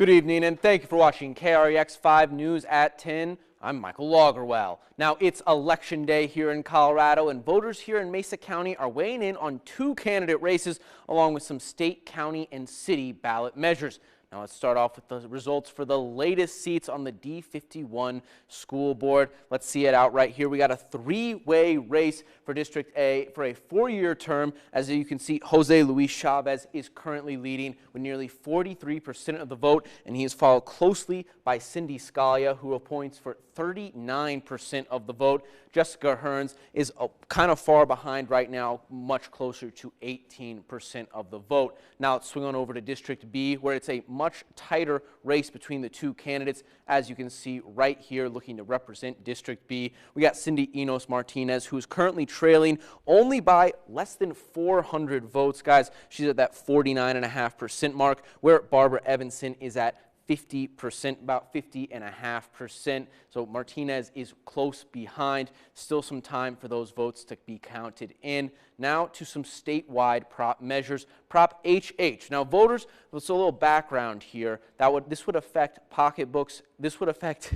Good evening and thank you for watching KREX 5 News at 10. I'm Michael Logerwell. Now it's election day here in Colorado and voters here in Mesa County are weighing in on two candidate races along with some state, county, and city ballot measures. Now let's start off with the results for the latest seats on the D51 school board. Let's see it out right here. We got a three-way race for District A for a four-year term. As you can see, Jose Luis Chavez is currently leading with nearly 43% of the vote, and he is followed closely by Cindy Scalia, who appoints for 39% of the vote. Jessica Hearns is kind of far behind right now, much closer to 18% of the vote. Now let's swing on over to District B, where it's a much tighter race between the two candidates. As you can see right here, looking to represent District B, we got Cindy Enos Martinez, who's currently trailing only by less than 400 votes, guys. She's at that 49.5% mark, where Barbara Evanson is at 50%, about 50.5%. So Martinez is close behind. Still some time for those votes to be counted in. Now to some statewide prop measures. Prop HH. Now voters, let's a little background here. This would affect pocketbooks. This would affect,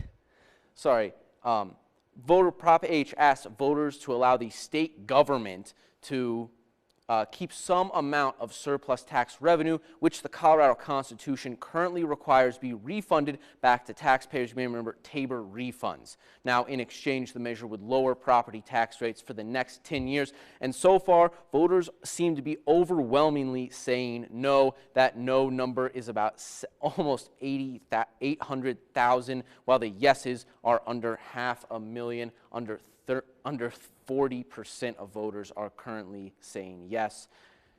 voter Prop H asks voters to allow the state government to keep some amount of surplus tax revenue, which the Colorado Constitution currently requires be refunded back to taxpayers. You may remember Tabor refunds. Now, in exchange, the measure would lower property tax rates for the next 10 years. And so far, voters seem to be overwhelmingly saying no. That no number is about almost 800,000, while the yeses are under 500,000, under 40% of voters are currently saying yes.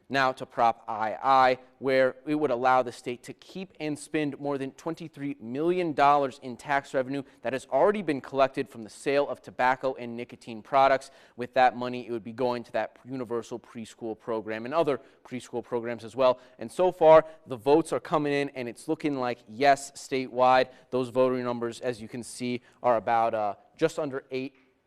Now to Prop II, where it would allow the state to keep and spend more than $23 million in tax revenue that has already been collected from the sale of tobacco and nicotine products. With that money, it would be going to that universal preschool program and other preschool programs as well. And so far, the votes are coming in, and it's looking like yes statewide. Those voting numbers, as you can see, are about just under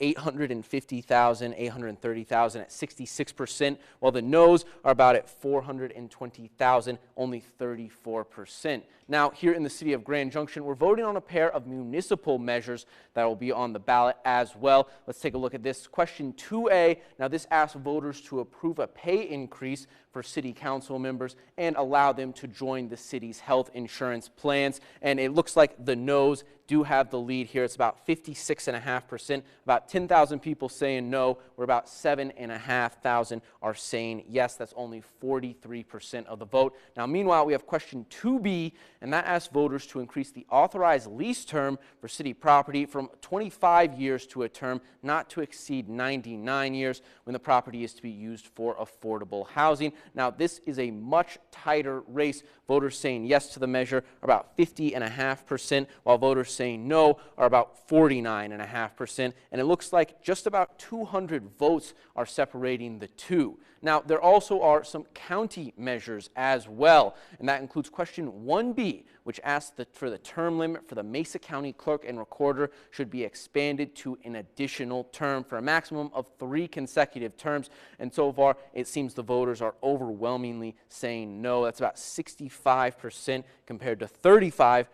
850,000, 830,000 at 66%, while the no's are about at 420,000, only 34%. Now, here in the city of Grand Junction, we're voting on a pair of municipal measures that will be on the ballot as well. Let's take a look at this. Question 2A. Now, this asks voters to approve a pay increase for city council members and allow them to join the city's health insurance plans. And it looks like the no's do have the lead here. It's about 56.5%, about 10,000 people saying no, where about 7,500 are saying yes. That's only 43% of the vote. Now, meanwhile, we have question 2B, and that asks voters to increase the authorized lease term for city property from 25 years to a term not to exceed 99 years when the property is to be used for affordable housing. Now, this is a much tighter race. Voters saying yes to the measure are about 50.5%, while voters saying no are about 49.5%. And it looks like just about 200 votes are separating the two. Now, there also are some county measures as well, and that includes question 1B, which asks for the term limit for the Mesa County clerk and recorder should be expanded to an additional term for a maximum of 3 consecutive terms. And so far, it seems the voters are overwhelmingly saying no. That's about 65% compared to 35%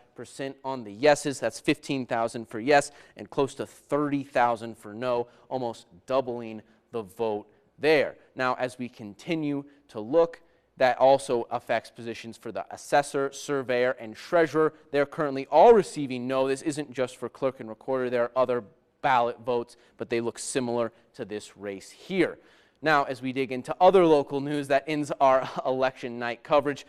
on the yeses. That's 15,000 for yes and close to 30,000 for no, almost doubling the vote there. Now, as we continue to look, that also affects positions for the assessor, surveyor, and treasurer. They're currently all receiving no. This isn't just for clerk and recorder. There are other ballot votes, but they look similar to this race here. Now, as we dig into other local news, that ends our election night coverage.